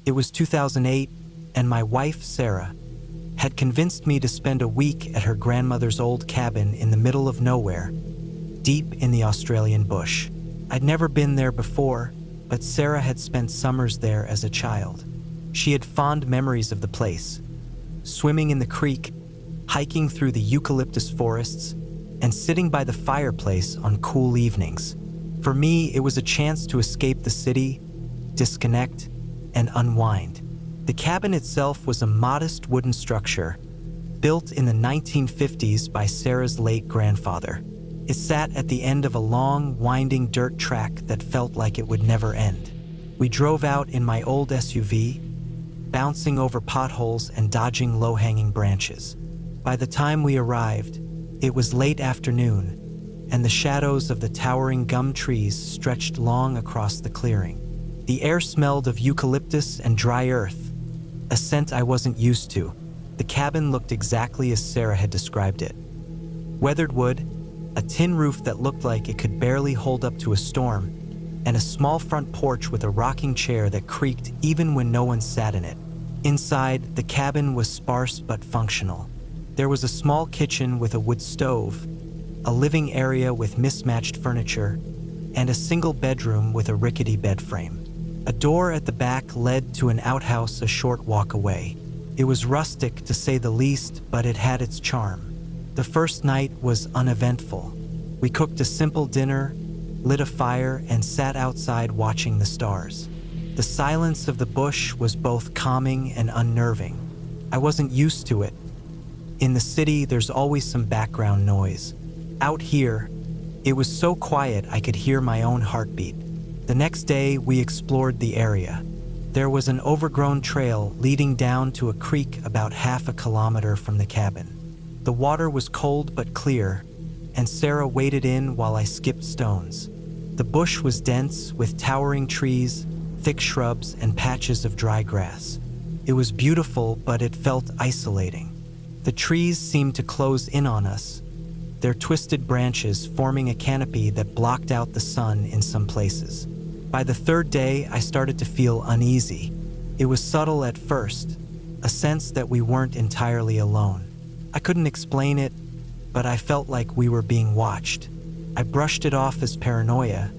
It was 2008, and my wife, Sarah, had convinced me to spend a week at her grandmother's old cabin in the middle of nowhere, deep in the Australian bush. I'd never been there before, but Sarah had spent summers there as a child. She had fond memories of the place, swimming in the creek, hiking through the eucalyptus forests, and sitting by the fireplace on cool evenings. For me, it was a chance to escape the city, disconnect, and unwind. The cabin itself was a modest wooden structure, built in the 1950s by Sarah's late grandfather. It sat at the end of a long, winding dirt track that felt like it would never end. We drove out in my old SUV, bouncing over potholes and dodging low-hanging branches. By the time we arrived, it was late afternoon, and the shadows of the towering gum trees stretched long across the clearing. The air smelled of eucalyptus and dry earth, a scent I wasn't used to. The cabin looked exactly as Sarah had described it. Weathered wood, a tin roof that looked like it could barely hold up to a storm, and a small front porch with a rocking chair that creaked even when no one sat in it. Inside, the cabin was sparse but functional. There was a small kitchen with a wood stove, a living area with mismatched furniture, and a single bedroom with a rickety bed frame. A door at the back led to an outhouse a short walk away. It was rustic to say the least, but it had its charm. The first night was uneventful. We cooked a simple dinner, lit a fire, and sat outside watching the stars. The silence of the bush was both calming and unnerving. I wasn't used to it. In the city, there's always some background noise. Out here, it was so quiet I could hear my own heartbeat. The next day, we explored the area. There was an overgrown trail leading down to a creek about half a kilometer from the cabin. The water was cold but clear, and Sarah waded in while I skipped stones. The bush was dense with towering trees, thick shrubs, and patches of dry grass. It was beautiful, but it felt isolating. The trees seemed to close in on us, their twisted branches forming a canopy that blocked out the sun in some places. By the third day, I started to feel uneasy. It was subtle at first, a sense that we weren't entirely alone. I couldn't explain it, but I felt like we were being watched. I brushed it off as paranoia.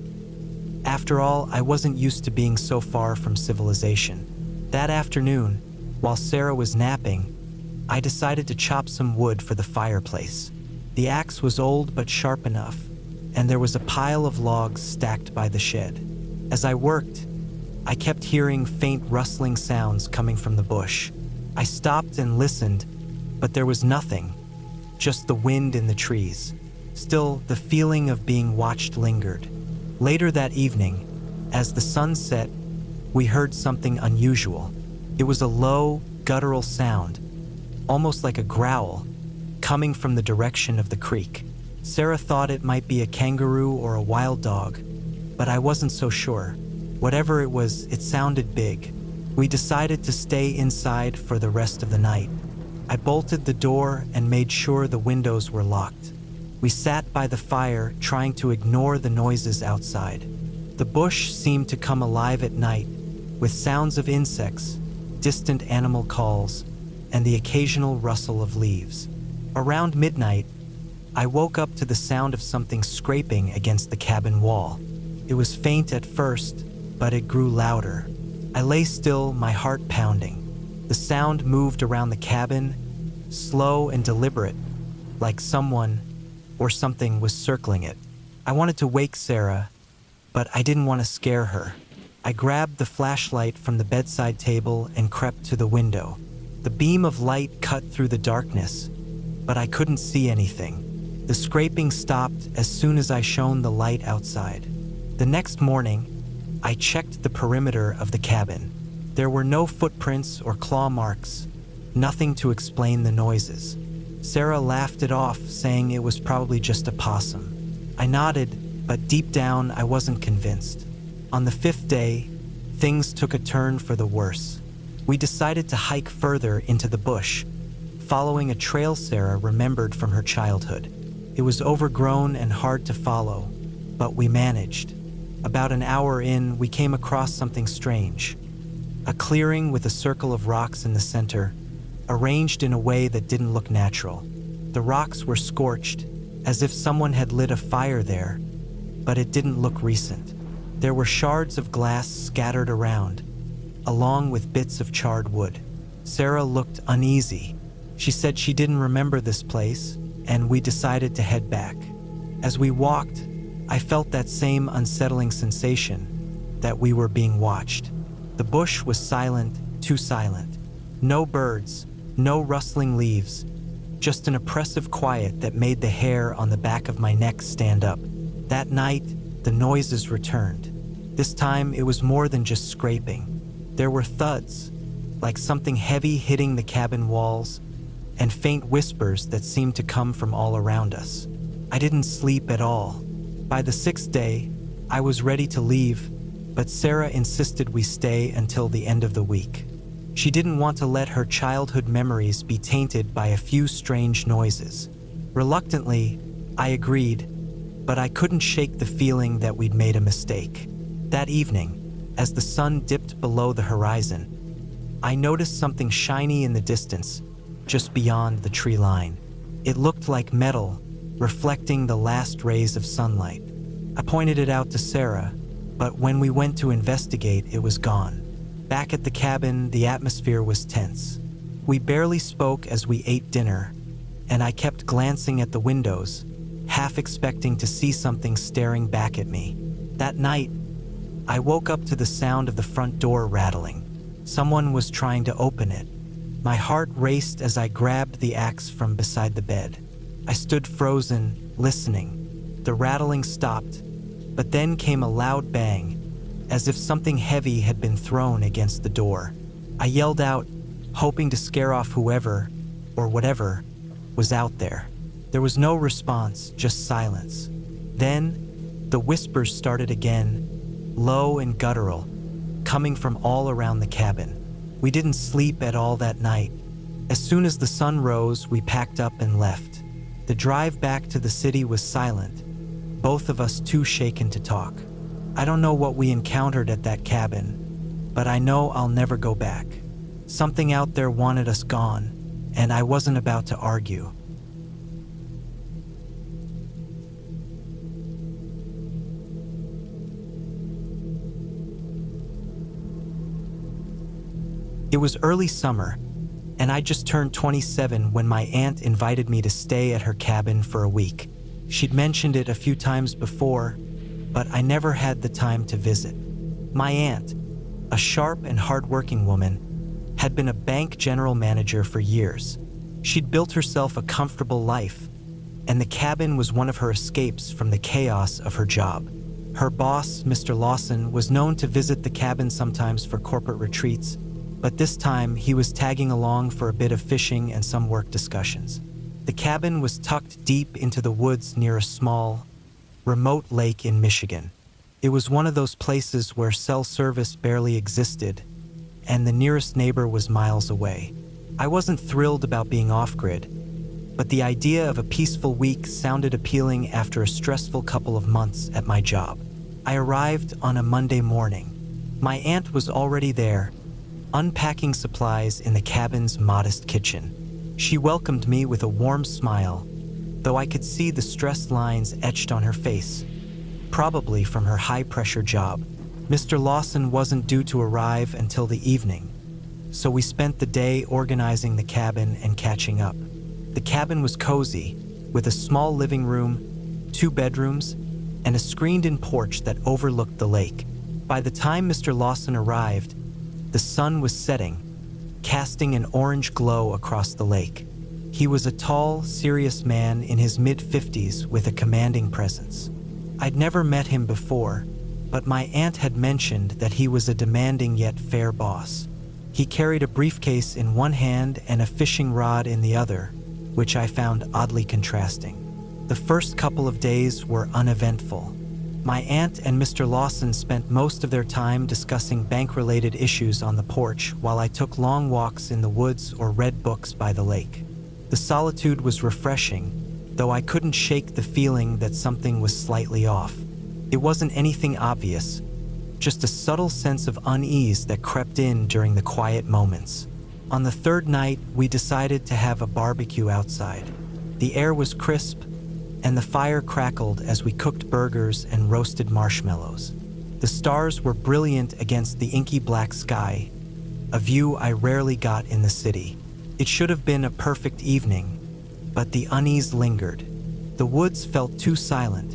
After all, I wasn't used to being so far from civilization. That afternoon, while Sarah was napping, I decided to chop some wood for the fireplace. The axe was old but sharp enough, and there was a pile of logs stacked by the shed. As I worked, I kept hearing faint rustling sounds coming from the bush. I stopped and listened, but there was nothing, just the wind in the trees. Still, the feeling of being watched lingered. Later that evening, as the sun set, we heard something unusual. It was a low, guttural sound, almost like a growl, coming from the direction of the creek. Sarah thought it might be a kangaroo or a wild dog, but I wasn't so sure. Whatever it was, it sounded big. We decided to stay inside for the rest of the night. I bolted the door and made sure the windows were locked. We sat by the fire, trying to ignore the noises outside. The bush seemed to come alive at night, with sounds of insects, distant animal calls, and the occasional rustle of leaves. Around midnight, I woke up to the sound of something scraping against the cabin wall. It was faint at first, but it grew louder. I lay still, my heart pounding. The sound moved around the cabin, slow and deliberate, like someone or something was circling it. I wanted to wake Sarah, but I didn't want to scare her. I grabbed the flashlight from the bedside table and crept to the window. The beam of light cut through the darkness, but I couldn't see anything. The scraping stopped as soon as I shone the light outside. The next morning, I checked the perimeter of the cabin. There were no footprints or claw marks, nothing to explain the noises. Sarah laughed it off, saying it was probably just a possum. I nodded, but deep down I wasn't convinced. On the fifth day, things took a turn for the worse. We decided to hike further into the bush, following a trail Sarah remembered from her childhood. It was overgrown and hard to follow, but we managed. About an hour in, we came across something strange. a clearing with a circle of rocks in the center, arranged in a way that didn't look natural. The rocks were scorched, as if someone had lit a fire there, but it didn't look recent. There were shards of glass scattered around, along with bits of charred wood. Sarah looked uneasy. She said she didn't remember this place, and we decided to head back. As we walked, I felt that same unsettling sensation that we were being watched. The bush was silent, too silent. No birds, no rustling leaves, just an oppressive quiet that made the hair on the back of my neck stand up. That night, the noises returned. This time, it was more than just scraping. There were thuds, like something heavy hitting the cabin walls, and faint whispers that seemed to come from all around us. I didn't sleep at all. By the 6th day, I was ready to leave, but Sarah insisted we stay until the end of the week. She didn't want to let her childhood memories be tainted by a few strange noises. Reluctantly, I agreed, but I couldn't shake the feeling that we'd made a mistake. That evening, as the sun dipped below the horizon, I noticed something shiny in the distance, just beyond the tree line. It looked like metal, reflecting the last rays of sunlight. I pointed it out to Sarah, but when we went to investigate, it was gone. Back at the cabin, the atmosphere was tense. We barely spoke as we ate dinner, and I kept glancing at the windows, half expecting to see something staring back at me. That night, I woke up to the sound of the front door rattling. Someone was trying to open it. My heart raced as I grabbed the axe from beside the bed. I stood frozen, listening. The rattling stopped, but then came a loud bang, as if something heavy had been thrown against the door. I yelled out, hoping to scare off whoever, or whatever, was out there. There was no response, just silence. Then, the whispers started again, low and guttural, coming from all around the cabin. We didn't sleep at all that night. As soon as the sun rose, we packed up and left. The drive back to the city was silent, both of us too shaken to talk. I don't know what we encountered at that cabin, but I know I'll never go back. Something out there wanted us gone, and I wasn't about to argue. It was early summer, and I just turned 27 when my aunt invited me to stay at her cabin for a week. She'd mentioned it a few times before, but I never had the time to visit. My aunt, a sharp and hardworking woman, had been a bank general manager for years. She'd built herself a comfortable life, and the cabin was one of her escapes from the chaos of her job. Her boss, Mr. Lawson, was known to visit the cabin sometimes for corporate retreats, but this time he was tagging along for a bit of fishing and some work discussions. The cabin was tucked deep into the woods near a small, remote lake in Michigan. It was one of those places where cell service barely existed, and the nearest neighbor was miles away. I wasn't thrilled about being off-grid, but the idea of a peaceful week sounded appealing after a stressful couple of months at my job. I arrived on a Monday morning. My aunt was already there, unpacking supplies in the cabin's modest kitchen. She welcomed me with a warm smile, though I could see the stressed lines etched on her face, probably from her high-pressure job. Mr. Lawson wasn't due to arrive until the evening, so we spent the day organizing the cabin and catching up. The cabin was cozy, with a small living room, 2 bedrooms, and a screened-in porch that overlooked the lake. By the time Mr. Lawson arrived, the sun was setting, casting an orange glow across the lake. He was a tall, serious man in his mid-50s with a commanding presence. I'd never met him before, but my aunt had mentioned that he was a demanding yet fair boss. He carried a briefcase in one hand and a fishing rod in the other, which I found oddly contrasting. The first couple of days were uneventful. My aunt and Mr. Lawson spent most of their time discussing bank-related issues on the porch while I took long walks in the woods or read books by the lake. The solitude was refreshing, though I couldn't shake the feeling that something was slightly off. It wasn't anything obvious, just a subtle sense of unease that crept in during the quiet moments. On the third night, we decided to have a barbecue outside. The air was crisp, and the fire crackled as we cooked burgers and roasted marshmallows. The stars were brilliant against the inky black sky, a view I rarely got in the city. It should have been a perfect evening, but the unease lingered. The woods felt too silent,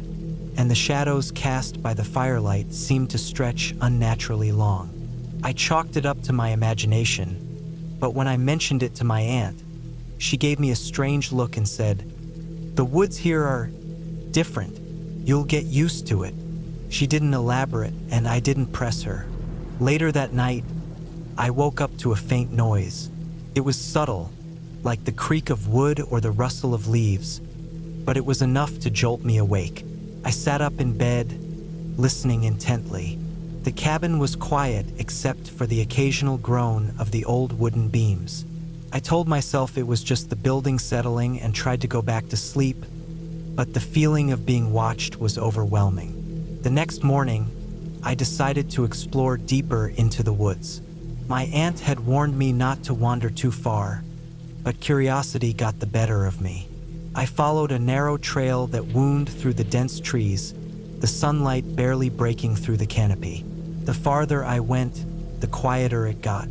and the shadows cast by the firelight seemed to stretch unnaturally long. I chalked it up to my imagination, but when I mentioned it to my aunt, she gave me a strange look and said, "The woods here are different. You'll get used to it." She didn't elaborate, and I didn't press her. Later that night, I woke up to a faint noise. It was subtle, like the creak of wood or the rustle of leaves, but it was enough to jolt me awake. I sat up in bed, listening intently. The cabin was quiet except for the occasional groan of the old wooden beams. I told myself it was just the building settling and tried to go back to sleep, but the feeling of being watched was overwhelming. The next morning, I decided to explore deeper into the woods. My aunt had warned me not to wander too far, but curiosity got the better of me. I followed a narrow trail that wound through the dense trees, the sunlight barely breaking through the canopy. The farther I went, the quieter it got.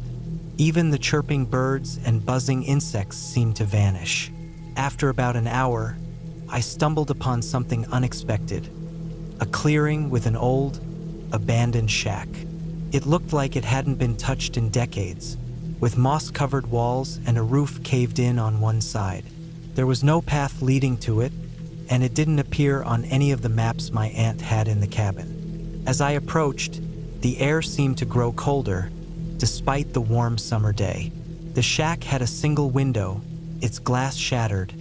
Even the chirping birds and buzzing insects seemed to vanish. After about an hour, I stumbled upon something unexpected. A clearing with an old, abandoned shack. It looked like it hadn't been touched in decades, with moss-covered walls and a roof caved in on one side. There was no path leading to it, and it didn't appear on any of the maps my aunt had in the cabin. As I approached, the air seemed to grow colder, despite the warm summer day. The shack had a single window, its glass shattered,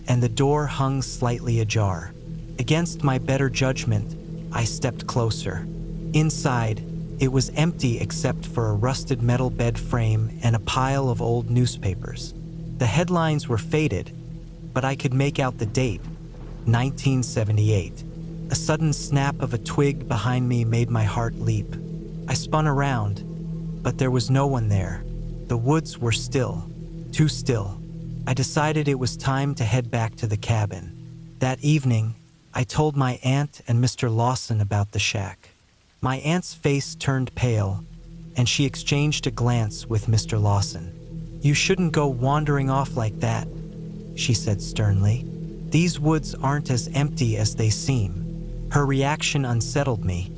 and the door hung slightly ajar. Against my better judgment, I stepped closer. Inside, it was empty except for a rusted metal bed frame and a pile of old newspapers. The headlines were faded, but I could make out the date, 1978. A sudden snap of a twig behind me made my heart leap. I spun around, but there was no one there. The woods were still, too still. I decided it was time to head back to the cabin. That evening, I told my aunt and Mr. Lawson about the shack. My aunt's face turned pale, and she exchanged a glance with Mr. Lawson. "You shouldn't go wandering off like that," she said sternly. "These woods aren't as empty as they seem." Her reaction unsettled me,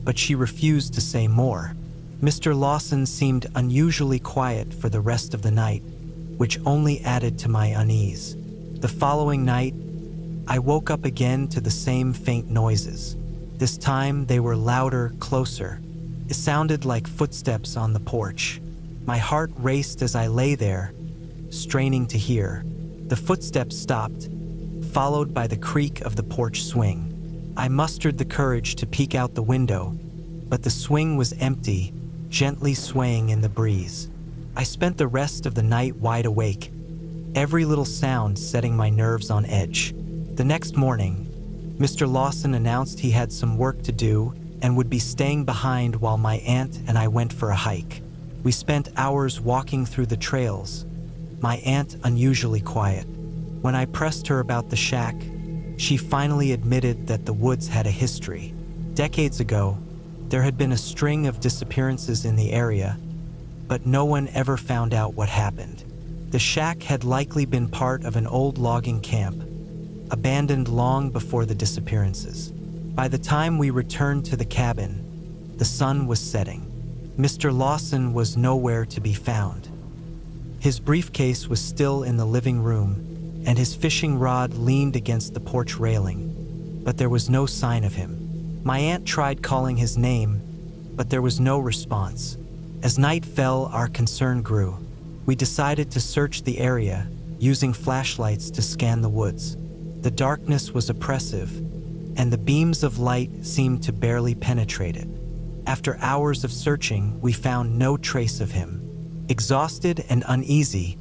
but she refused to say more. Mr. Lawson seemed unusually quiet for the rest of the night, which only added to my unease. The following night, I woke up again to the same faint noises. This time they were louder, closer. It sounded like footsteps on the porch. My heart raced as I lay there, straining to hear. The footsteps stopped, followed by the creak of the porch swing. I mustered the courage to peek out the window, but the swing was empty, gently swaying in the breeze. I spent the rest of the night wide awake, every little sound setting my nerves on edge. The next morning, Mr. Lawson announced he had some work to do and would be staying behind while my aunt and I went for a hike. We spent hours walking through the trails, my aunt unusually quiet. When I pressed her about the shack, she finally admitted that the woods had a history. Decades ago, there had been a string of disappearances in the area, but no one ever found out what happened. The shack had likely been part of an old logging camp, abandoned long before the disappearances. By the time we returned to the cabin, the sun was setting. Mr. Lawson was nowhere to be found. His briefcase was still in the living room, and his fishing rod leaned against the porch railing, but there was no sign of him. My aunt tried calling his name, but there was no response. As night fell, our concern grew. We decided to search the area, using flashlights to scan the woods. The darkness was oppressive, and the beams of light seemed to barely penetrate it. After hours of searching, we found no trace of him. Exhausted and uneasy,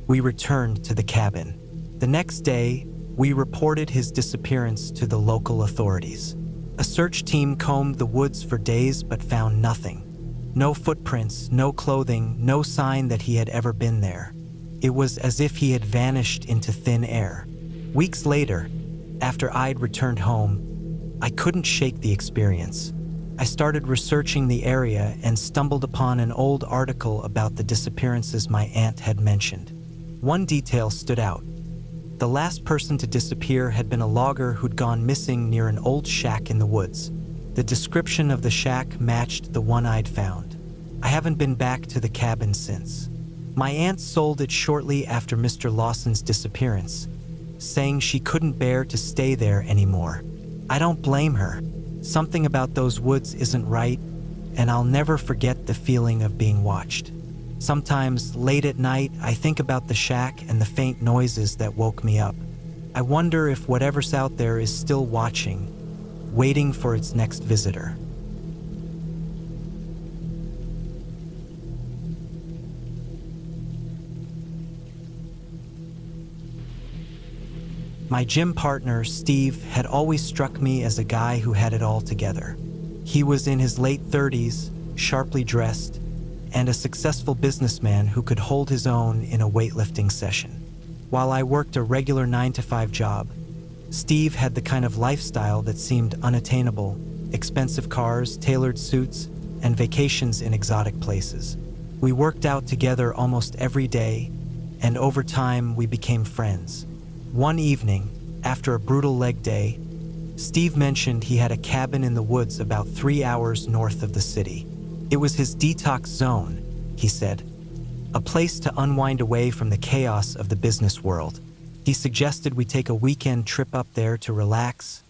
we returned to the cabin. The next day, we reported his disappearance to the local authorities. A search team combed the woods for days but found nothing. No footprints, no clothing, no sign that he had ever been there. It was as if he had vanished into thin air. Weeks later, after I'd returned home, I couldn't shake the experience. I started researching the area and stumbled upon an old article about the disappearances my aunt had mentioned. One detail stood out. The last person to disappear had been a logger who'd gone missing near an old shack in the woods. The description of the shack matched the one I'd found. I haven't been back to the cabin since. My aunt sold it shortly after Mr. Lawson's disappearance, saying she couldn't bear to stay there anymore. I don't blame her. Something about those woods isn't right, and I'll never forget the feeling of being watched. Sometimes, late at night, I think about the shack and the faint noises that woke me up. I wonder if whatever's out there is still watching, waiting for its next visitor. My gym partner, Steve, had always struck me as a guy who had it all together. He was in his late 30s, sharply dressed, and a successful businessman who could hold his own in a weightlifting session. While I worked a regular 9-to-5 job, Steve had the kind of lifestyle that seemed unattainable: expensive cars, tailored suits, and vacations in exotic places. We worked out together almost every day, and over time we became friends. One evening, after a brutal leg day, Steve mentioned he had a cabin in the woods about 3 hours north of the city. It was his detox zone, he said, a place to unwind away from the chaos of the business world. He suggested we take a weekend trip up there to relax,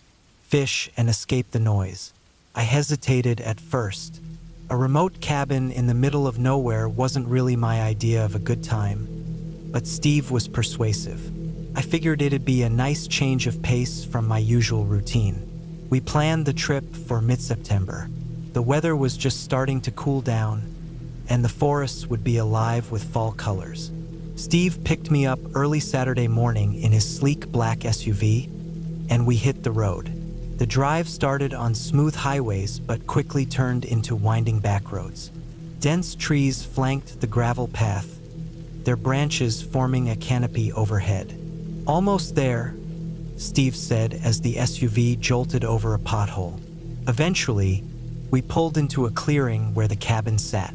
fish, and escape the noise. I hesitated at first. A remote cabin in the middle of nowhere wasn't really my idea of a good time, but Steve was persuasive. I figured it'd be a nice change of pace from my usual routine. We planned the trip for mid-September. The weather was just starting to cool down, and the forests would be alive with fall colors. Steve picked me up early Saturday morning in his sleek black SUV, and we hit the road. The drive started on smooth highways but quickly turned into winding back roads. Dense trees flanked the gravel path, their branches forming a canopy overhead. "Almost there," Steve said as the SUV jolted over a pothole. Eventually, we pulled into a clearing where the cabin sat.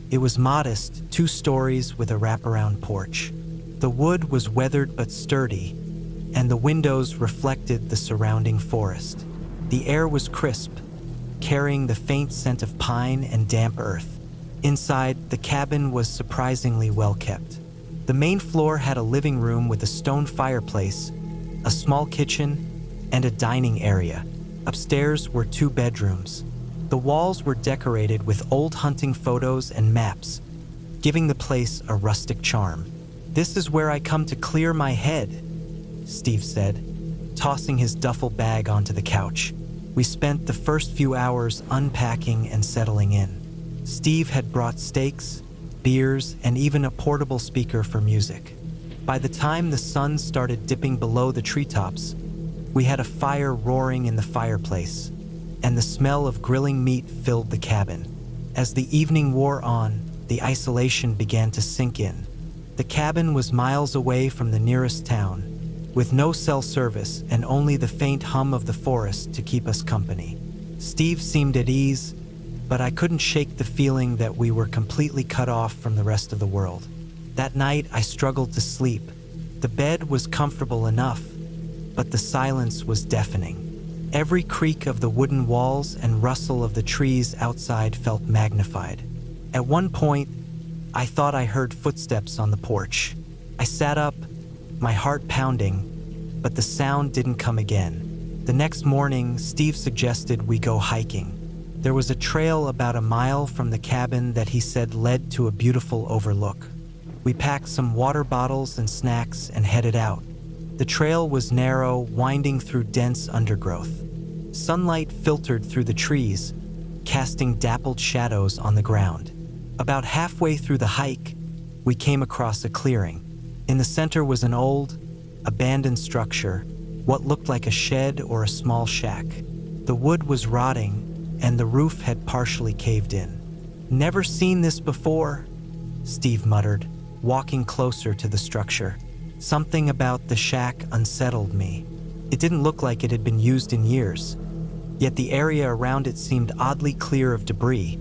It was modest, 2 stories with a wraparound porch. The wood was weathered but sturdy, and the windows reflected the surrounding forest. The air was crisp, carrying the faint scent of pine and damp earth. Inside, the cabin was surprisingly well kept. The main floor had a living room with a stone fireplace, a small kitchen, and a dining area. Upstairs were 2 bedrooms. The walls were decorated with old hunting photos and maps, giving the place a rustic charm. "This is where I come to clear my head," Steve said, tossing his duffel bag onto the couch. We spent the first few hours unpacking and settling in. Steve had brought steaks, beers, and even a portable speaker for music. By the time the sun started dipping below the treetops, we had a fire roaring in the fireplace, and the smell of grilling meat filled the cabin. As the evening wore on, the isolation began to sink in. The cabin was miles away from the nearest town, with no cell service and only the faint hum of the forest to keep us company. Steve seemed at ease, but I couldn't shake the feeling that we were completely cut off from the rest of the world. That night, I struggled to sleep. The bed was comfortable enough, but the silence was deafening. Every creak of the wooden walls and rustle of the trees outside felt magnified. At one point, I thought I heard footsteps on the porch. I sat up, my heart pounding, but the sound didn't come again. The next morning, Steve suggested we go hiking. There was a trail about a mile from the cabin that he said led to a beautiful overlook. We packed some water bottles and snacks and headed out. The trail was narrow, winding through dense undergrowth. Sunlight filtered through the trees, casting dappled shadows on the ground. About halfway through the hike, we came across a clearing. In the center was an old, abandoned structure, what looked like a shed or a small shack. The wood was rotting, and the roof had partially caved in. "Never seen this before," Steve muttered, walking closer to the structure. Something about the shack unsettled me. It didn't look like it had been used in years, yet the area around it seemed oddly clear of debris,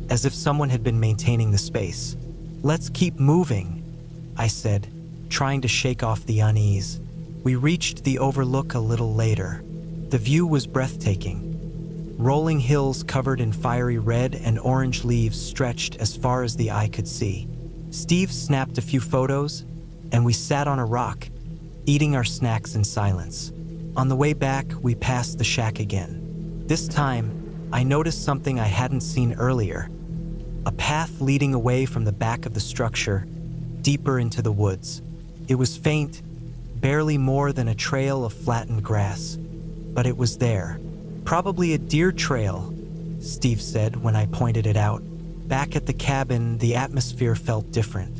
as if someone had been maintaining the space. "Let's keep moving," I said, trying to shake off the unease. We reached the overlook a little later. The view was breathtaking. Rolling hills covered in fiery red and orange leaves stretched as far as the eye could see. Steve snapped a few photos, and we sat on a rock, eating our snacks in silence. On the way back, we passed the shack again. This time, I noticed something I hadn't seen earlier: a path leading away from the back of the structure, deeper into the woods. It was faint, barely more than a trail of flattened grass, but it was there. "Probably a deer trail," Steve said when I pointed it out. Back at the cabin, the atmosphere felt different.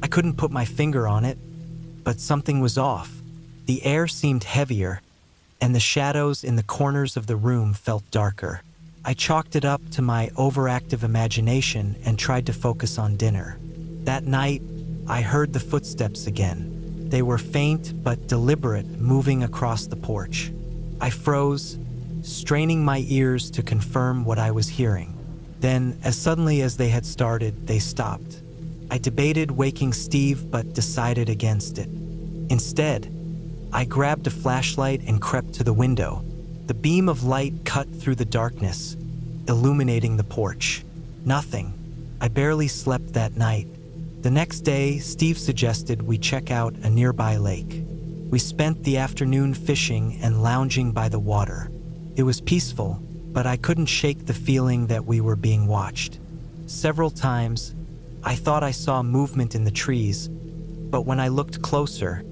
I couldn't put my finger on it, but something was off. The air seemed heavier, and the shadows in the corners of the room felt darker. I chalked it up to my overactive imagination and tried to focus on dinner. That night, I heard the footsteps again. They were faint but deliberate, moving across the porch. I froze, straining my ears to confirm what I was hearing. Then, as suddenly as they had started, they stopped. I debated waking Steve but decided against it. Instead, I grabbed a flashlight and crept to the window. The beam of light cut through the darkness, illuminating the porch. Nothing. I barely slept that night. The next day, Steve suggested we check out a nearby lake. We spent the afternoon fishing and lounging by the water. It was peaceful, but I couldn't shake the feeling that we were being watched. Several times, I thought I saw movement in the trees, but when I looked closer,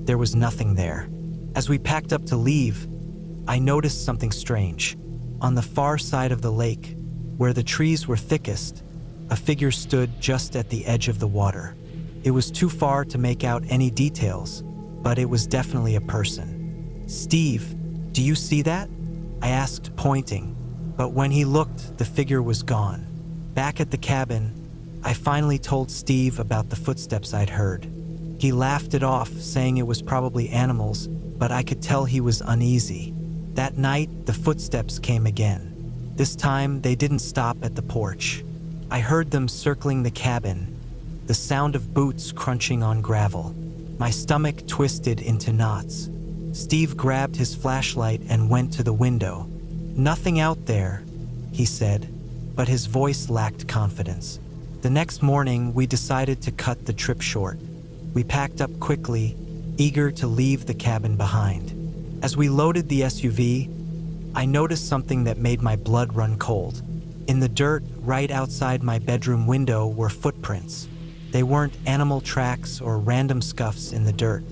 there was nothing there. As we packed up to leave, I noticed something strange. On the far side of the lake, where the trees were thickest, a figure stood just at the edge of the water. It was too far to make out any details, but it was definitely a person. "Steve, do you see that?" I asked, pointing, but when he looked, the figure was gone. Back at the cabin, I finally told Steve about the footsteps I'd heard. He laughed it off, saying it was probably animals, but I could tell he was uneasy. That night, the footsteps came again. This time, they didn't stop at the porch. I heard them circling the cabin, the sound of boots crunching on gravel. My stomach twisted into knots. Steve grabbed his flashlight and went to the window. "Nothing out there," he said, but his voice lacked confidence. The next morning, we decided to cut the trip short. We packed up quickly, eager to leave the cabin behind. As we loaded the SUV, I noticed something that made my blood run cold. In the dirt right outside my bedroom window were footprints. They weren't animal tracks or random scuffs in the dirt.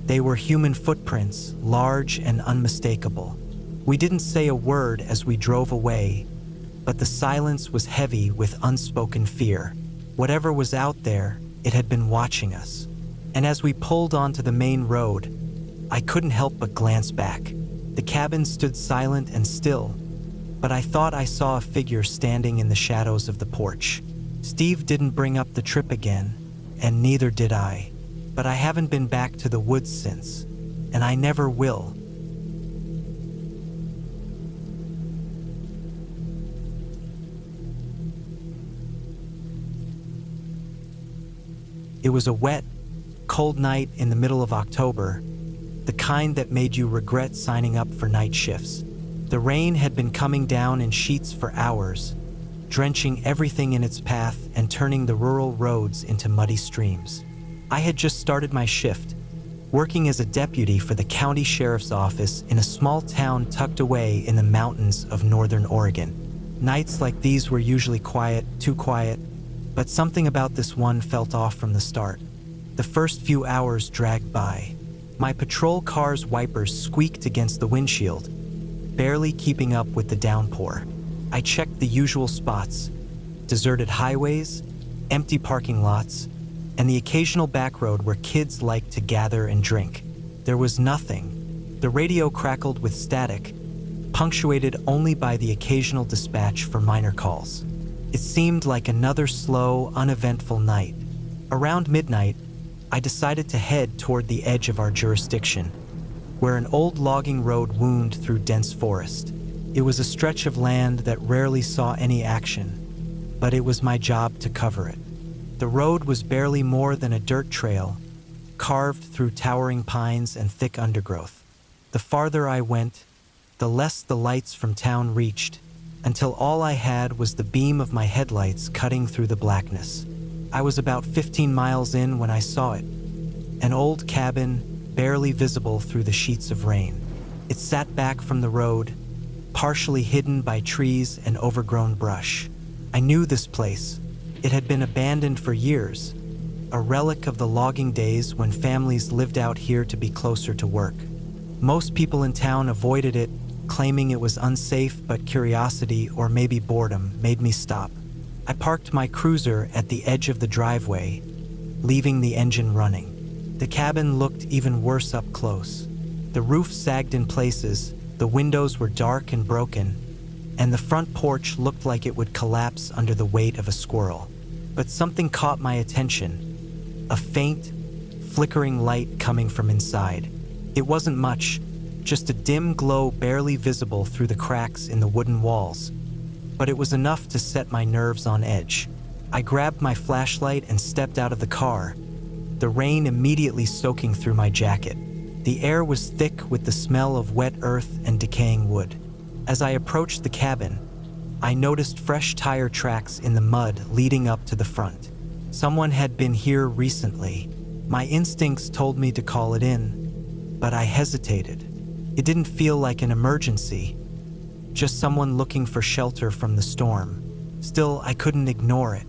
They were human footprints, large and unmistakable. We didn't say a word as we drove away, but the silence was heavy with unspoken fear. Whatever was out there, it had been watching us. And as we pulled onto the main road, I couldn't help but glance back. The cabin stood silent and still, but I thought I saw a figure standing in the shadows of the porch. Steve didn't bring up the trip again, and neither did I. But I haven't been back to the woods since, and I never will. It was a wet, cold night in the middle of October, the kind that made you regret signing up for night shifts. The rain had been coming down in sheets for hours, drenching everything in its path and turning the rural roads into muddy streams. I had just started my shift, working as a deputy for the county sheriff's office in a small town tucked away in the mountains of northern Oregon. Nights like these were usually quiet, too quiet, but something about this one felt off from the start. The first few hours dragged by. My patrol car's wipers squeaked against the windshield, barely keeping up with the downpour. I checked the usual spots: deserted highways, empty parking lots, and the occasional back road where kids liked to gather and drink. There was nothing. The radio crackled with static, punctuated only by the occasional dispatch for minor calls. It seemed like another slow, uneventful night. Around midnight, I decided to head toward the edge of our jurisdiction, where an old logging road wound through dense forest. It was a stretch of land that rarely saw any action, but it was my job to cover it. The road was barely more than a dirt trail, carved through towering pines and thick undergrowth. The farther I went, the less the lights from town reached, until all I had was the beam of my headlights cutting through the blackness. I was about 15 miles in when I saw it, an old cabin barely visible through the sheets of rain. It sat back from the road, partially hidden by trees and overgrown brush. I knew this place. It had been abandoned for years, a relic of the logging days when families lived out here to be closer to work. Most people in town avoided it, claiming it was unsafe, but curiosity, or maybe boredom, made me stop. I parked my cruiser at the edge of the driveway, leaving the engine running. The cabin looked even worse up close. The roof sagged in places, the windows were dark and broken, and the front porch looked like it would collapse under the weight of a squirrel. But something caught my attention, a faint, flickering light coming from inside. It wasn't much, just a dim glow barely visible through the cracks in the wooden walls. But it was enough to set my nerves on edge. I grabbed my flashlight and stepped out of the car, the rain immediately soaking through my jacket. The air was thick with the smell of wet earth and decaying wood. As I approached the cabin, I noticed fresh tire tracks in the mud leading up to the front. Someone had been here recently. My instincts told me to call it in, but I hesitated. It didn't feel like an emergency, just someone looking for shelter from the storm. Still, I couldn't ignore it.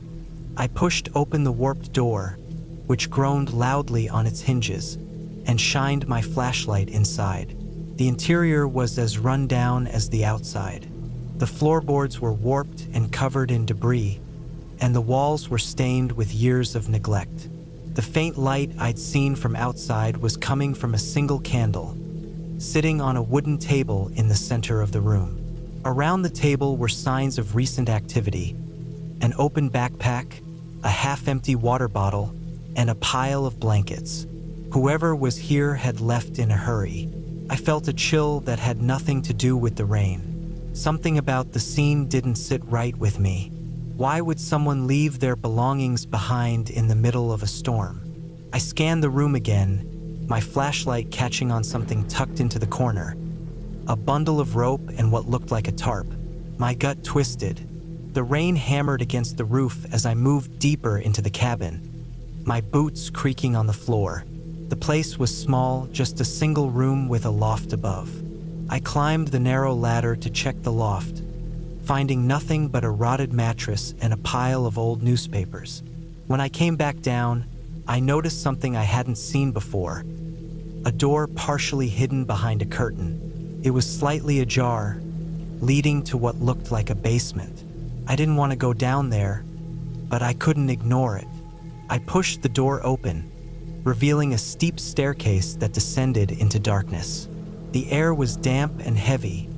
I pushed open the warped door, which groaned loudly on its hinges, and shined my flashlight inside. The interior was as run down as the outside. The floorboards were warped and covered in debris, and the walls were stained with years of neglect. The faint light I'd seen from outside was coming from a single candle, sitting on a wooden table in the center of the room. Around the table were signs of recent activity: an open backpack, a half-empty water bottle, and a pile of blankets. Whoever was here had left in a hurry. I felt a chill that had nothing to do with the rain. Something about the scene didn't sit right with me. Why would someone leave their belongings behind in the middle of a storm? I scanned the room again, my flashlight catching on something tucked into the corner: a bundle of rope and what looked like a tarp. My gut twisted. The rain hammered against the roof as I moved deeper into the cabin, my boots creaking on the floor. The place was small, just a single room with a loft above. I climbed the narrow ladder to check the loft, finding nothing but a rotted mattress and a pile of old newspapers. When I came back down, I noticed something I hadn't seen before: a door partially hidden behind a curtain. It was slightly ajar, leading to what looked like a basement. I didn't want to go down there, but I couldn't ignore it. I pushed the door open, revealing a steep staircase that descended into darkness. The air was damp and heavy,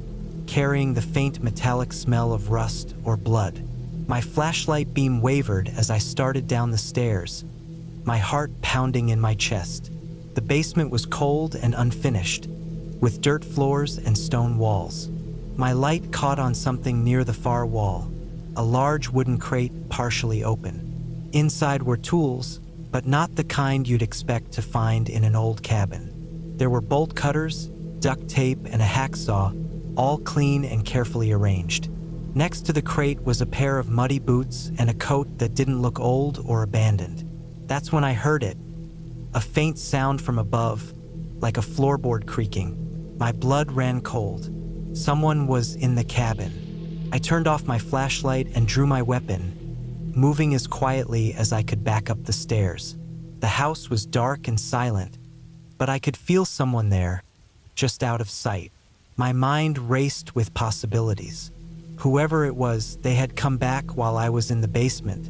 carrying the faint metallic smell of rust or blood. My flashlight beam wavered as I started down the stairs, my heart pounding in my chest. The basement was cold and unfinished, with dirt floors and stone walls. My light caught on something near the far wall, a large wooden crate partially open. Inside were tools, but not the kind you'd expect to find in an old cabin. There were bolt cutters, duct tape, and a hacksaw, all clean and carefully arranged. Next to the crate was a pair of muddy boots and a coat that didn't look old or abandoned. That's when I heard it, a faint sound from above, like a floorboard creaking. My blood ran cold. Someone was in the cabin. I turned off my flashlight and drew my weapon, moving as quietly as I could back up the stairs. The house was dark and silent, but I could feel someone there, just out of sight. My mind raced with possibilities. Whoever it was, they had come back while I was in the basement,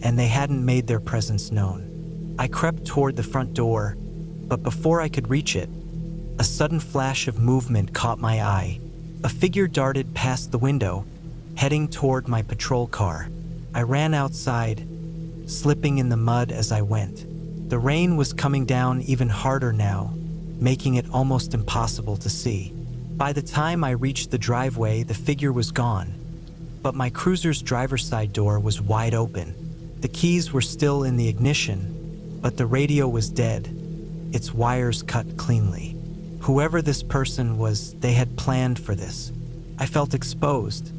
and they hadn't made their presence known. I crept toward the front door, but before I could reach it, a sudden flash of movement caught my eye. A figure darted past the window, heading toward my patrol car. I ran outside, slipping in the mud as I went. The rain was coming down even harder now, making it almost impossible to see. By the time I reached the driveway, the figure was gone, but my cruiser's driver's side door was wide open. The keys were still in the ignition, but the radio was dead, its wires cut cleanly. Whoever this person was, they had planned for this. I felt exposed,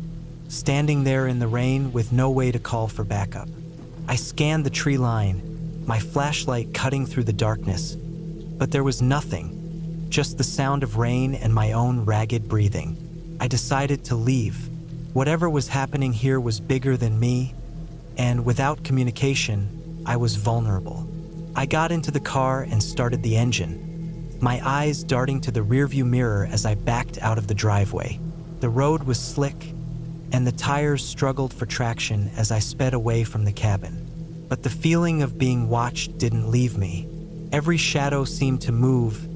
standing there in the rain with no way to call for backup. I scanned the tree line, my flashlight cutting through the darkness, but there was nothing, just the sound of rain and my own ragged breathing. I decided to leave. Whatever was happening here was bigger than me, and without communication, I was vulnerable. I got into the car and started the engine, my eyes darting to the rearview mirror as I backed out of the driveway. The road was slick, and the tires struggled for traction as I sped away from the cabin. But the feeling of being watched didn't leave me. Every shadow seemed to move,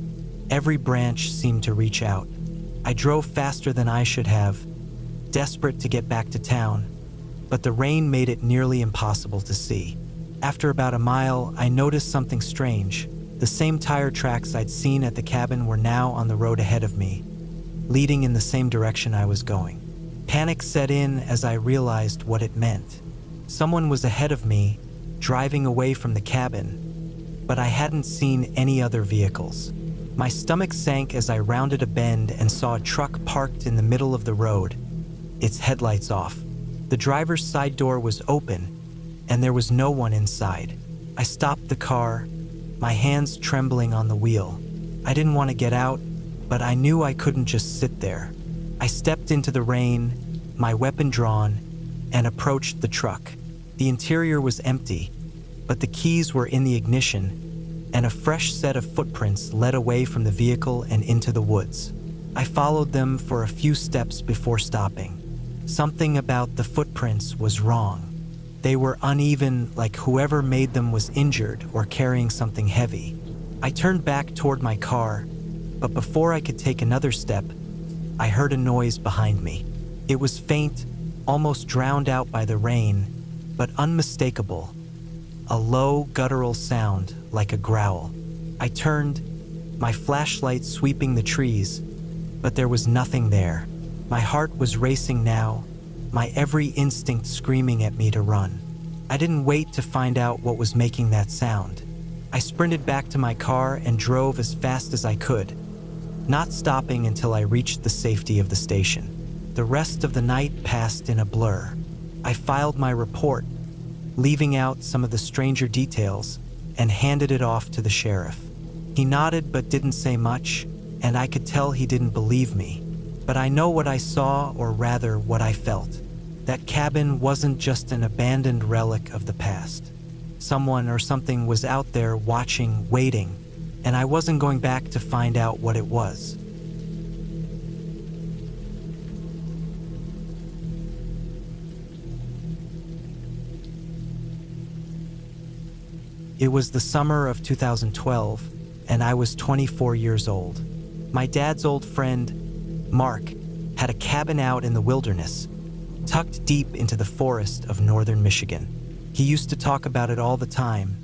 every branch seemed to reach out. I drove faster than I should have, desperate to get back to town, but the rain made it nearly impossible to see. After about a mile, I noticed something strange. The same tire tracks I'd seen at the cabin were now on the road ahead of me, leading in the same direction I was going. Panic set in as I realized what it meant. Someone was ahead of me, driving away from the cabin, but I hadn't seen any other vehicles. My stomach sank as I rounded a bend and saw a truck parked in the middle of the road, its headlights off. The driver's side door was open, and there was no one inside. I stopped the car, my hands trembling on the wheel. I didn't want to get out, but I knew I couldn't just sit there. I stepped into the rain, my weapon drawn, and approached the truck. The interior was empty, but the keys were in the ignition, and a fresh set of footprints led away from the vehicle and into the woods. I followed them for a few steps before stopping. Something about the footprints was wrong. They were uneven, like whoever made them was injured or carrying something heavy. I turned back toward my car, but before I could take another step, I heard a noise behind me. It was faint, almost drowned out by the rain, but unmistakable. A low, guttural sound, like a growl. I turned, my flashlight sweeping the trees, but there was nothing there. My heart was racing now, my every instinct screaming at me to run. I didn't wait to find out what was making that sound. I sprinted back to my car and drove as fast as I could, not stopping until I reached the safety of the station. The rest of the night passed in a blur. I filed my report, leaving out some of the stranger details, and handed it off to the sheriff. He nodded but didn't say much, and I could tell he didn't believe me. But I know what I saw, or rather what I felt. That cabin wasn't just an abandoned relic of the past. Someone or something was out there watching, waiting, and I wasn't going back to find out what it was. It was the summer of 2012, and I was 24 years old. My dad's old friend, Mark, had a cabin out in the wilderness, tucked deep into the forest of northern Michigan. He used to talk about it all the time,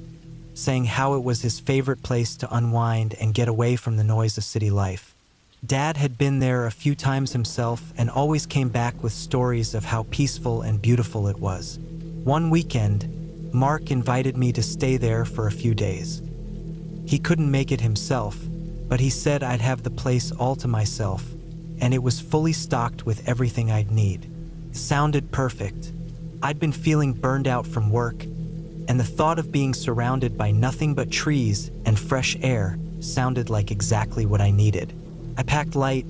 saying how it was his favorite place to unwind and get away from the noise of city life. Dad had been there a few times himself and always came back with stories of how peaceful and beautiful it was. One weekend, Mark invited me to stay there for a few days. He couldn't make it himself, but he said I'd have the place all to myself, and it was fully stocked with everything I'd need. It sounded perfect. I'd been feeling burned out from work, and the thought of being surrounded by nothing but trees and fresh air sounded like exactly what I needed. I packed light,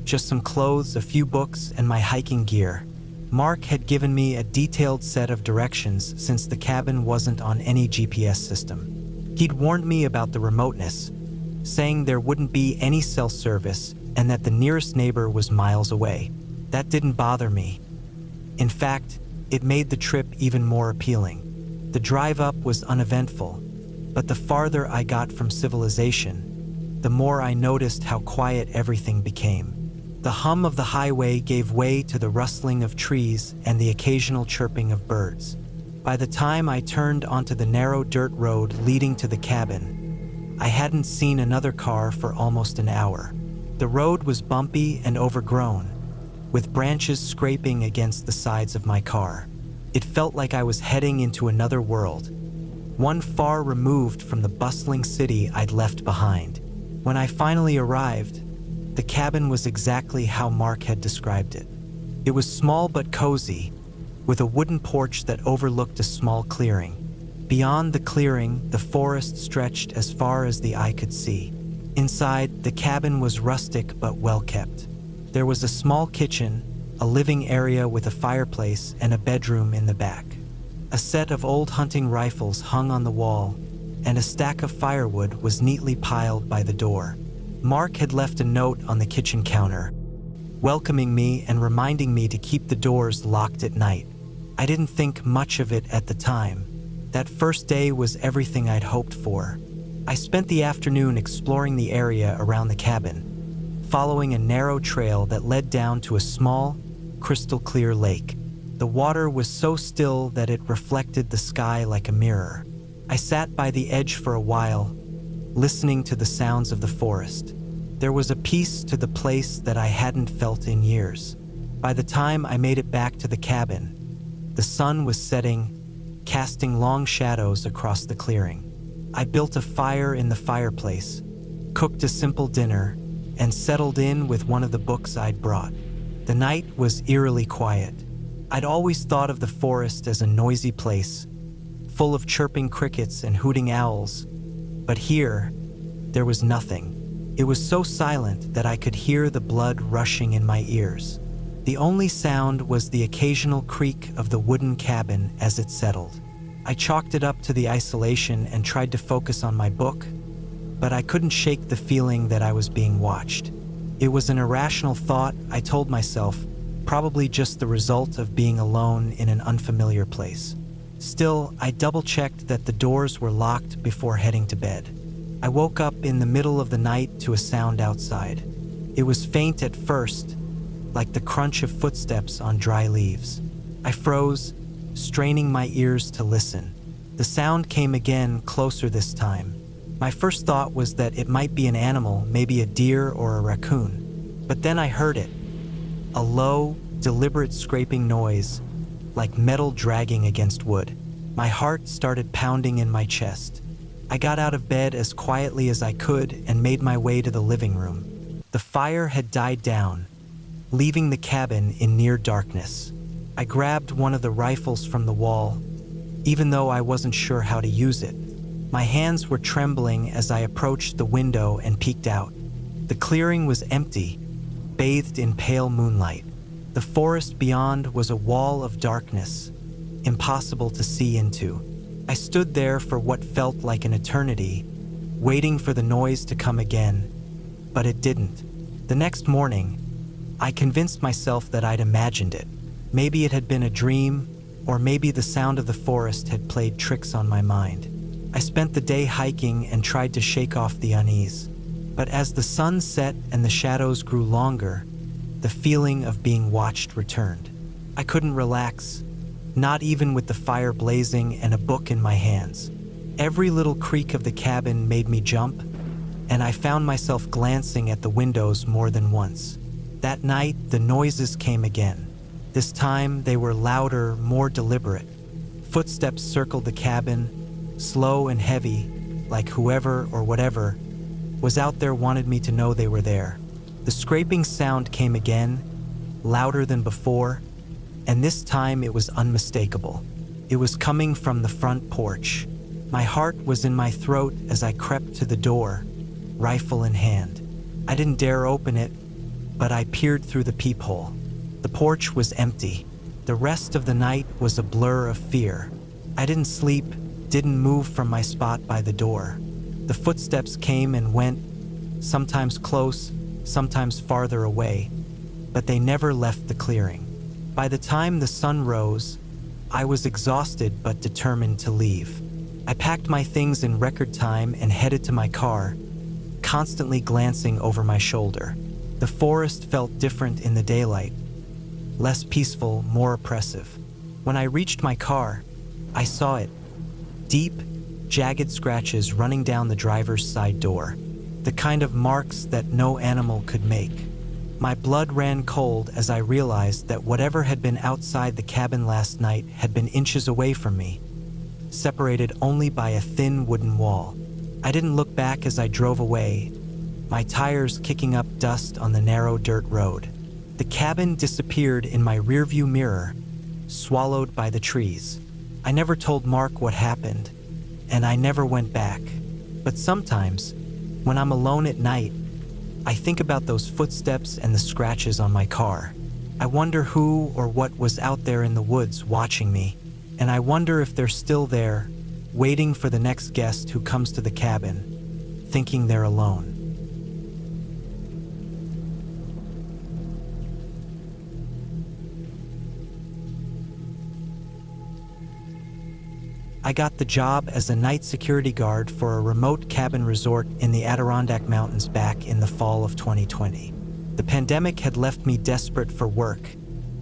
just some clothes, a few books, and my hiking gear. Mark had given me a detailed set of directions since the cabin wasn't on any GPS system. He'd warned me about the remoteness, saying there wouldn't be any cell service and that the nearest neighbor was miles away. That didn't bother me. In fact, it made the trip even more appealing. The drive up was uneventful, but the farther I got from civilization, the more I noticed how quiet everything became. The hum of the highway gave way to the rustling of trees and the occasional chirping of birds. By the time I turned onto the narrow dirt road leading to the cabin, I hadn't seen another car for almost an hour. The road was bumpy and overgrown, with branches scraping against the sides of my car. It felt like I was heading into another world, one far removed from the bustling city I'd left behind. When I finally arrived, the cabin was exactly how Mark had described it. It was small but cozy, with a wooden porch that overlooked a small clearing. Beyond the clearing, the forest stretched as far as the eye could see. Inside, the cabin was rustic but well kept. There was a small kitchen, a living area with a fireplace, and a bedroom in the back. A set of old hunting rifles hung on the wall, and a stack of firewood was neatly piled by the door. Mark had left a note on the kitchen counter, welcoming me and reminding me to keep the doors locked at night. I didn't think much of it at the time. That first day was everything I'd hoped for. I spent the afternoon exploring the area around the cabin, following a narrow trail that led down to a small, crystal-clear lake. The water was so still that it reflected the sky like a mirror. I sat by the edge for a while, listening to the sounds of the forest. There was a peace to the place that I hadn't felt in years. By the time I made it back to the cabin, the sun was setting, casting long shadows across the clearing. I built a fire in the fireplace, cooked a simple dinner, and settled in with one of the books I'd brought. The night was eerily quiet. I'd always thought of the forest as a noisy place, full of chirping crickets and hooting owls, but here, there was nothing. It was so silent that I could hear the blood rushing in my ears. The only sound was the occasional creak of the wooden cabin as it settled. I chalked it up to the isolation and tried to focus on my book, but I couldn't shake the feeling that I was being watched. It was an irrational thought, I told myself, probably just the result of being alone in an unfamiliar place. Still, I double-checked that the doors were locked before heading to bed. I woke up in the middle of the night to a sound outside. It was faint at first, like the crunch of footsteps on dry leaves. I froze, straining my ears to listen. The sound came again, closer this time. My first thought was that it might be an animal, maybe a deer or a raccoon. But then I heard it. A low, deliberate scraping noise, like metal dragging against wood. My heart started pounding in my chest. I got out of bed as quietly as I could and made my way to the living room. The fire had died down, leaving the cabin in near darkness. I grabbed one of the rifles from the wall, even though I wasn't sure how to use it. My hands were trembling as I approached the window and peeked out. The clearing was empty, bathed in pale moonlight. The forest beyond was a wall of darkness, impossible to see into. I stood there for what felt like an eternity, waiting for the noise to come again, but it didn't. The next morning, I convinced myself that I'd imagined it. Maybe it had been a dream, or maybe the sound of the forest had played tricks on my mind. I spent the day hiking and tried to shake off the unease. But as the sun set and the shadows grew longer, the feeling of being watched returned. I couldn't relax, not even with the fire blazing and a book in my hands. Every little creak of the cabin made me jump, and I found myself glancing at the windows more than once. That night, the noises came again. This time, they were louder, more deliberate. Footsteps circled the cabin, slow and heavy, like whoever or whatever was out there wanted me to know they were there. The scraping sound came again, louder than before, and this time it was unmistakable. It was coming from the front porch. My heart was in my throat as I crept to the door, rifle in hand. I didn't dare open it, but I peered through the peephole. The porch was empty. The rest of the night was a blur of fear. I didn't sleep, didn't move from my spot by the door. The footsteps came and went, sometimes close, sometimes farther away, but they never left the clearing. By the time the sun rose, I was exhausted but determined to leave. I packed my things in record time and headed to my car, constantly glancing over my shoulder. The forest felt different in the daylight, less peaceful, more oppressive. When I reached my car, I saw it. Deep, jagged scratches running down the driver's side door. The kind of marks that no animal could make. My blood ran cold as I realized that whatever had been outside the cabin last night had been inches away from me, separated only by a thin wooden wall. I didn't look back as I drove away, my tires kicking up dust on the narrow dirt road. The cabin disappeared in my rearview mirror, swallowed by the trees. I never told Mark what happened, and I never went back. But sometimes, when I'm alone at night, I think about those footsteps and the scratches on my car. I wonder who or what was out there in the woods watching me, and I wonder if they're still there, waiting for the next guest who comes to the cabin, thinking they're alone. I got the job as a night security guard for a remote cabin resort in the Adirondack Mountains back in the fall of 2020. The pandemic had left me desperate for work,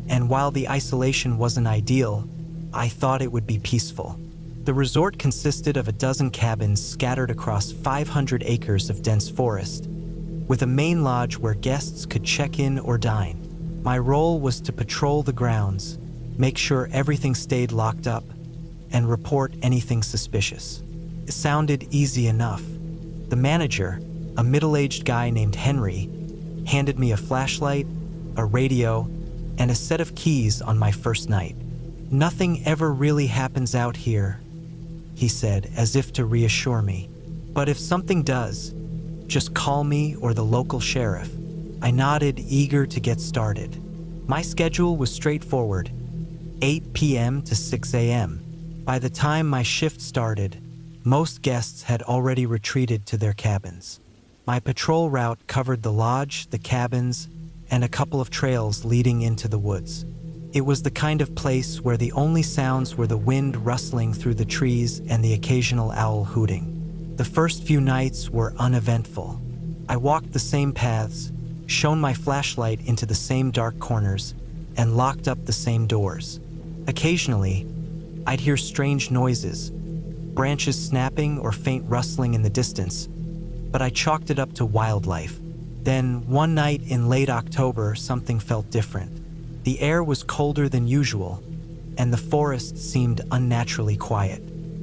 and while the isolation wasn't ideal, I thought it would be peaceful. The resort consisted of a dozen cabins scattered across 500 acres of dense forest, with a main lodge where guests could check in or dine. My role was to patrol the grounds, make sure everything stayed locked up, and report anything suspicious. It sounded easy enough. The manager, a middle-aged guy named Henry, handed me a flashlight, a radio, and a set of keys on my first night. "Nothing ever really happens out here," he said, as if to reassure me. "But if something does, just call me or the local sheriff." I nodded, eager to get started. My schedule was straightforward, 8 p.m. to 6 a.m. By the time my shift started, most guests had already retreated to their cabins. My patrol route covered the lodge, the cabins, and a couple of trails leading into the woods. It was the kind of place where the only sounds were the wind rustling through the trees and the occasional owl hooting. The first few nights were uneventful. I walked the same paths, shone my flashlight into the same dark corners, and locked up the same doors. Occasionally, I'd hear strange noises, branches snapping or faint rustling in the distance, but I chalked it up to wildlife. Then, one night in late October, something felt different. The air was colder than usual, and the forest seemed unnaturally quiet.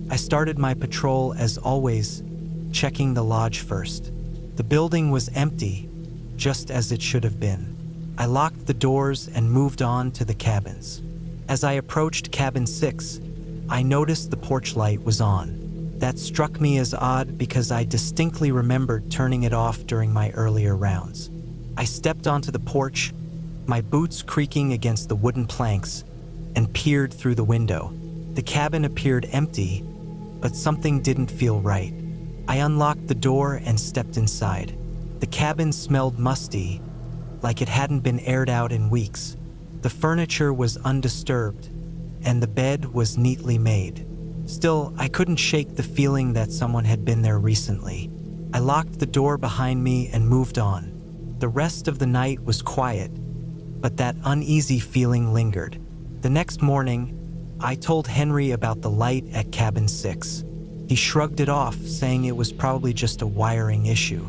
I started my patrol as always, checking the lodge first. The building was empty, just as it should have been. I locked the doors and moved on to the cabins. As I approached cabin 6, I noticed the porch light was on. That struck me as odd because I distinctly remembered turning it off during my earlier rounds. I stepped onto the porch, my boots creaking against the wooden planks, and peered through the window. The cabin appeared empty, but something didn't feel right. I unlocked the door and stepped inside. The cabin smelled musty, like it hadn't been aired out in weeks. The furniture was undisturbed, and the bed was neatly made. Still, I couldn't shake the feeling that someone had been there recently. I locked the door behind me and moved on. The rest of the night was quiet, but that uneasy feeling lingered. The next morning, I told Henry about the light at cabin 6. He shrugged it off, saying it was probably just a wiring issue.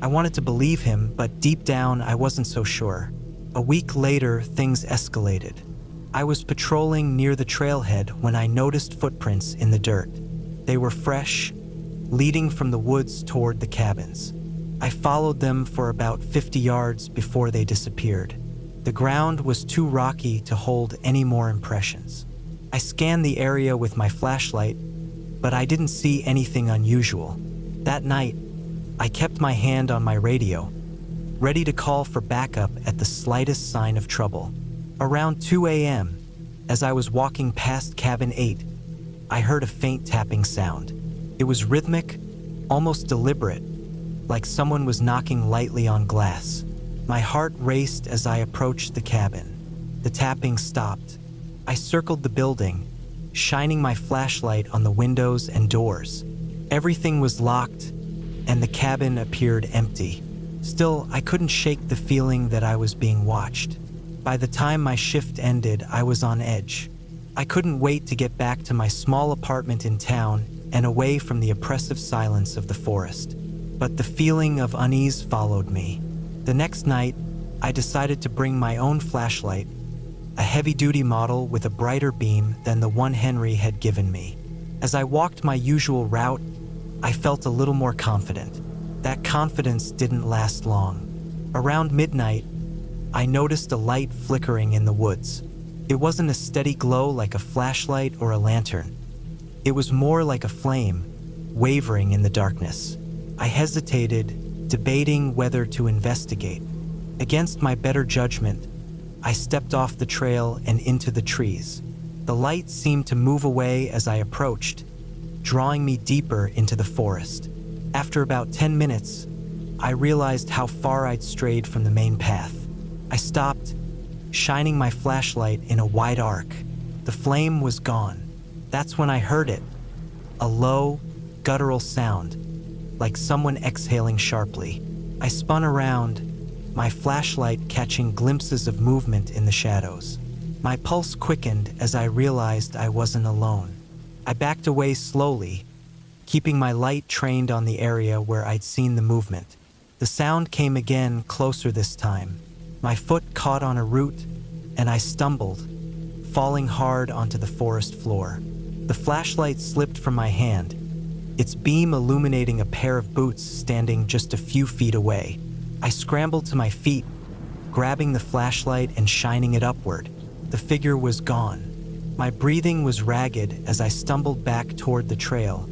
I wanted to believe him, but deep down, I wasn't so sure. A week later, things escalated. I was patrolling near the trailhead when I noticed footprints in the dirt. They were fresh, leading from the woods toward the cabins. I followed them for about 50 yards before they disappeared. The ground was too rocky to hold any more impressions. I scanned the area with my flashlight, but I didn't see anything unusual. That night, I kept my hand on my radio, ready to call for backup at the slightest sign of trouble. Around 2 a.m., as I was walking past cabin 8, I heard a faint tapping sound. It was rhythmic, almost deliberate, like someone was knocking lightly on glass. My heart raced as I approached the cabin. The tapping stopped. I circled the building, shining my flashlight on the windows and doors. Everything was locked, and the cabin appeared empty. Still, I couldn't shake the feeling that I was being watched. By the time my shift ended, I was on edge. I couldn't wait to get back to my small apartment in town and away from the oppressive silence of the forest. But the feeling of unease followed me. The next night, I decided to bring my own flashlight, a heavy-duty model with a brighter beam than the one Henry had given me. As I walked my usual route, I felt a little more confident. That confidence didn't last long. Around midnight, I noticed a light flickering in the woods. It wasn't a steady glow like a flashlight or a lantern. It was more like a flame, wavering in the darkness. I hesitated, debating whether to investigate. Against my better judgment, I stepped off the trail and into the trees. The light seemed to move away as I approached, drawing me deeper into the forest. After about 10 minutes, I realized how far I'd strayed from the main path. I stopped, shining my flashlight in a wide arc. The flame was gone. That's when I heard it, a low, guttural sound, like someone exhaling sharply. I spun around, my flashlight catching glimpses of movement in the shadows. My pulse quickened as I realized I wasn't alone. I backed away slowly, keeping my light trained on the area where I'd seen the movement. The sound came again, closer this time. My foot caught on a root, and I stumbled, falling hard onto the forest floor. The flashlight slipped from my hand, its beam illuminating a pair of boots standing just a few feet away. I scrambled to my feet, grabbing the flashlight and shining it upward. The figure was gone. My breathing was ragged as I stumbled back toward the trail,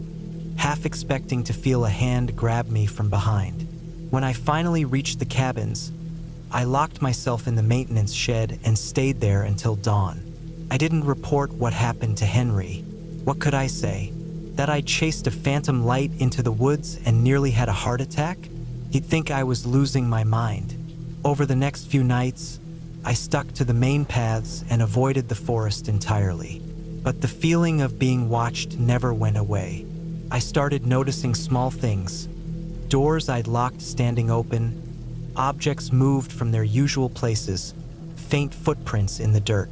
half expecting to feel a hand grab me from behind. When I finally reached the cabins, I locked myself in the maintenance shed and stayed there until dawn. I didn't report what happened to Henry. What could I say? That I'd chased a phantom light into the woods and nearly had a heart attack? He'd think I was losing my mind. Over the next few nights, I stuck to the main paths and avoided the forest entirely. But the feeling of being watched never went away. I started noticing small things. Doors I'd locked standing open, objects moved from their usual places, faint footprints in the dirt.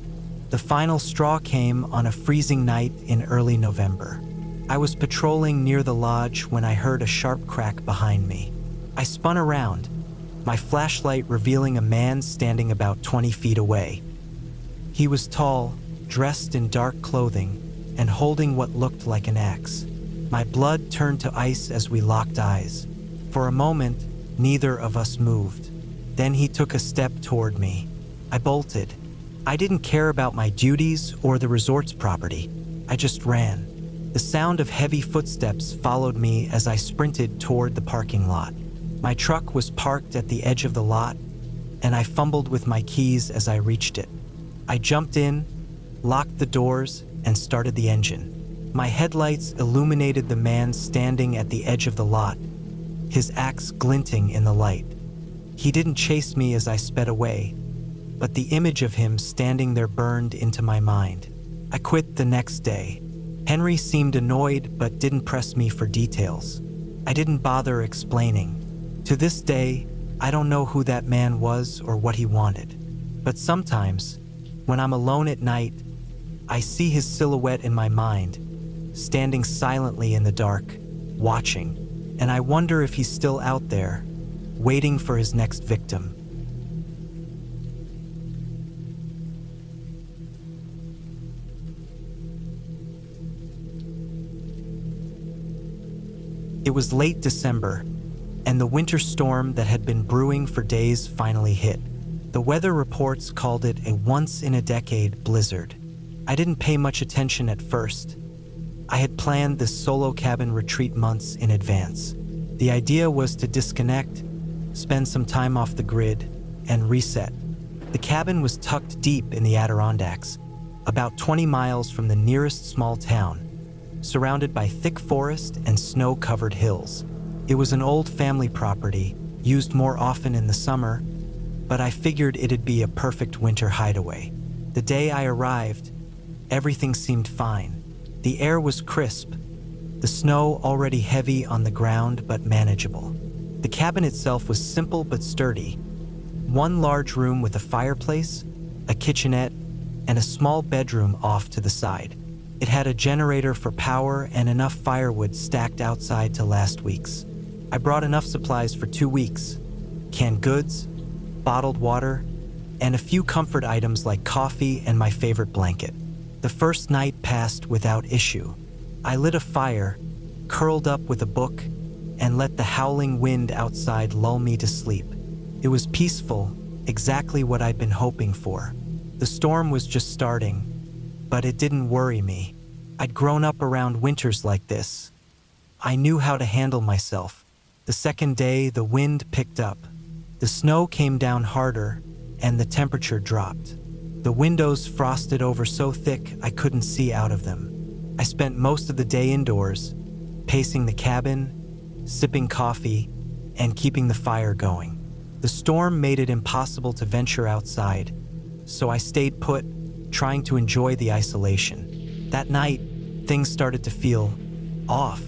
The final straw came on a freezing night in early November. I was patrolling near the lodge when I heard a sharp crack behind me. I spun around, my flashlight revealing a man standing about 20 feet away. He was tall, dressed in dark clothing, and holding what looked like an axe. My blood turned to ice as we locked eyes. For a moment, neither of us moved. Then he took a step toward me. I bolted. I didn't care about my duties or the resort's property. I just ran. The sound of heavy footsteps followed me as I sprinted toward the parking lot. My truck was parked at the edge of the lot, and I fumbled with my keys as I reached it. I jumped in, locked the doors, and started the engine. My headlights illuminated the man standing at the edge of the lot, his axe glinting in the light. He didn't chase me as I sped away, but the image of him standing there burned into my mind. I quit the next day. Henry seemed annoyed but didn't press me for details. I didn't bother explaining. To this day, I don't know who that man was or what he wanted. But sometimes, when I'm alone at night, I see his silhouette in my mind, standing silently in the dark, watching, and I wonder if he's still out there, waiting for his next victim. It was late December, and the winter storm that had been brewing for days finally hit. The weather reports called it a once-in-a-decade blizzard. I didn't pay much attention at first. I had planned this solo cabin retreat months in advance. The idea was to disconnect, spend some time off the grid, and reset. The cabin was tucked deep in the Adirondacks, about 20 miles from the nearest small town, surrounded by thick forest and snow-covered hills. It was an old family property, used more often in the summer, but I figured it'd be a perfect winter hideaway. The day I arrived, everything seemed fine. The air was crisp, the snow already heavy on the ground but manageable. The cabin itself was simple but sturdy. One large room with a fireplace, a kitchenette, and a small bedroom off to the side. It had a generator for power and enough firewood stacked outside to last weeks. I brought enough supplies for 2 weeks: canned goods, bottled water, and a few comfort items like coffee and my favorite blanket. The first night passed without issue. I lit a fire, curled up with a book, and let the howling wind outside lull me to sleep. It was peaceful, exactly what I'd been hoping for. The storm was just starting, but it didn't worry me. I'd grown up around winters like this. I knew how to handle myself. The second day, the wind picked up. The snow came down harder, and the temperature dropped. The windows frosted over so thick I couldn't see out of them. I spent most of the day indoors, pacing the cabin, sipping coffee, and keeping the fire going. The storm made it impossible to venture outside, so I stayed put, trying to enjoy the isolation. That night, things started to feel off.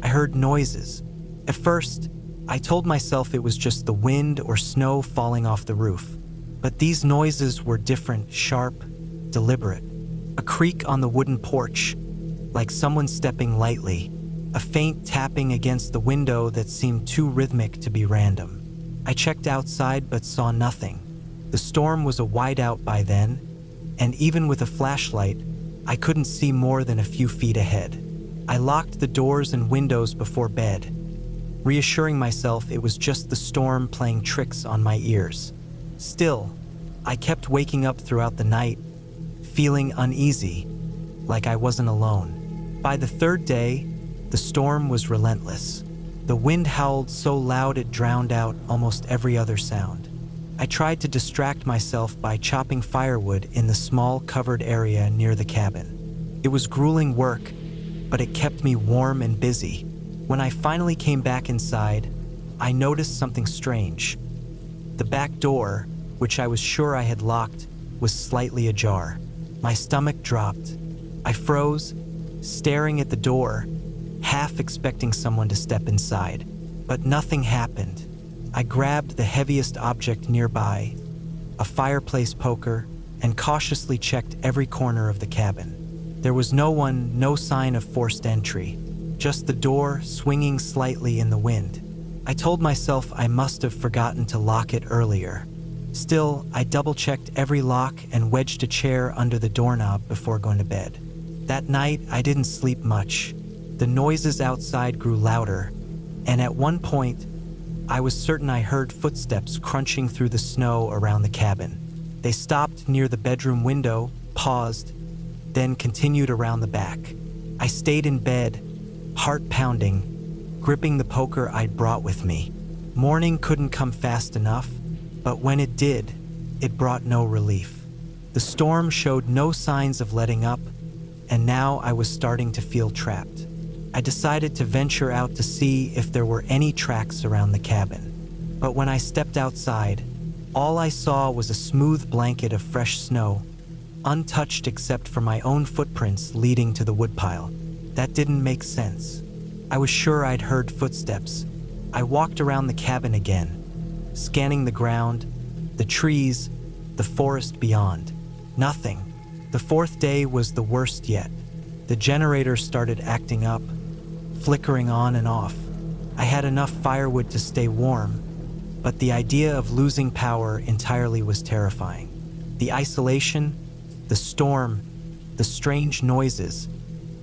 I heard noises. At first, I told myself it was just the wind or snow falling off the roof. But these noises were different, sharp, deliberate. A creak on the wooden porch, like someone stepping lightly. A faint tapping against the window that seemed too rhythmic to be random. I checked outside but saw nothing. The storm was a whiteout by then, and even with a flashlight, I couldn't see more than a few feet ahead. I locked the doors and windows before bed, reassuring myself it was just the storm playing tricks on my ears. Still, I kept waking up throughout the night, feeling uneasy, like I wasn't alone. By the third day, the storm was relentless. The wind howled so loud it drowned out almost every other sound. I tried to distract myself by chopping firewood in the small covered area near the cabin. It was grueling work, but it kept me warm and busy. When I finally came back inside, I noticed something strange. The back door, which I was sure I had locked, was slightly ajar. My stomach dropped. I froze, staring at the door, half expecting someone to step inside. But nothing happened. I grabbed the heaviest object nearby, a fireplace poker, and cautiously checked every corner of the cabin. There was no one, no sign of forced entry, just the door swinging slightly in the wind. I told myself I must have forgotten to lock it earlier. Still, I double-checked every lock and wedged a chair under the doorknob before going to bed. That night, I didn't sleep much. The noises outside grew louder, and at one point, I was certain I heard footsteps crunching through the snow around the cabin. They stopped near the bedroom window, paused, then continued around the back. I stayed in bed, heart pounding, gripping the poker I'd brought with me. Morning couldn't come fast enough, but when it did, it brought no relief. The storm showed no signs of letting up, and now I was starting to feel trapped. I decided to venture out to see if there were any tracks around the cabin. But when I stepped outside, all I saw was a smooth blanket of fresh snow, untouched except for my own footprints leading to the woodpile. That didn't make sense. I was sure I'd heard footsteps. I walked around the cabin again, scanning the ground, the trees, the forest beyond. Nothing. The fourth day was the worst yet. The generator started acting up, flickering on and off. I had enough firewood to stay warm, but the idea of losing power entirely was terrifying. The isolation, the storm, the strange noises.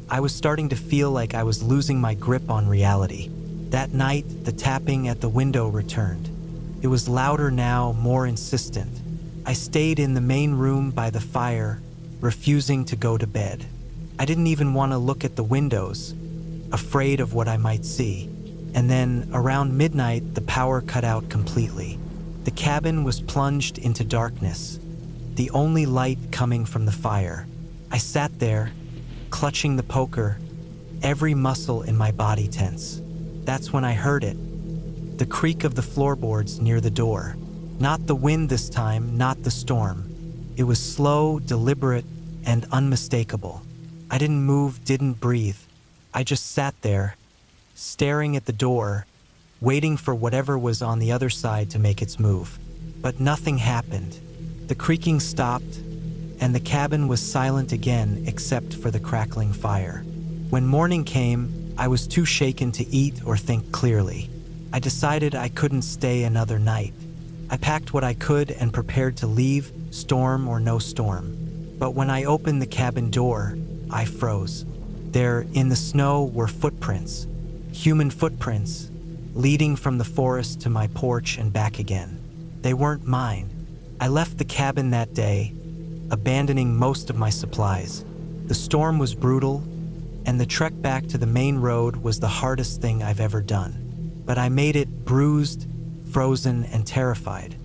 I was starting to feel like I was losing my grip on reality. That night, the tapping at the window returned. It was louder now, more insistent. I stayed in the main room by the fire, refusing to go to bed. I didn't even want to look at the windows, afraid of what I might see. And then, around midnight, the power cut out completely. The cabin was plunged into darkness, the only light coming from the fire. I sat there, clutching the poker, every muscle in my body tense. That's when I heard it, the creak of the floorboards near the door. Not the wind this time, not the storm. It was slow, deliberate, and unmistakable. I didn't move, didn't breathe. I just sat there, staring at the door, waiting for whatever was on the other side to make its move. But nothing happened. The creaking stopped, and the cabin was silent again except for the crackling fire. When morning came, I was too shaken to eat or think clearly. I decided I couldn't stay another night. I packed what I could and prepared to leave, storm or no storm. But when I opened the cabin door, I froze. There, in the snow, were footprints, human footprints, leading from the forest to my porch and back again. They weren't mine. I left the cabin that day, abandoning most of my supplies. The storm was brutal, and the trek back to the main road was the hardest thing I've ever done. But I made it bruised, frozen, and terrified.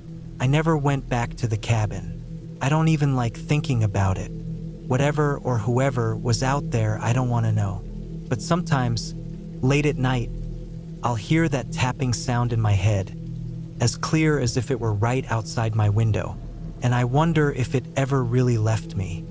I never went back to the cabin. I don't even like thinking about it. Whatever or whoever was out there, I don't want to know. But sometimes, late at night, I'll hear that tapping sound in my head, as clear as if it were right outside my window, and I wonder if it ever really left me.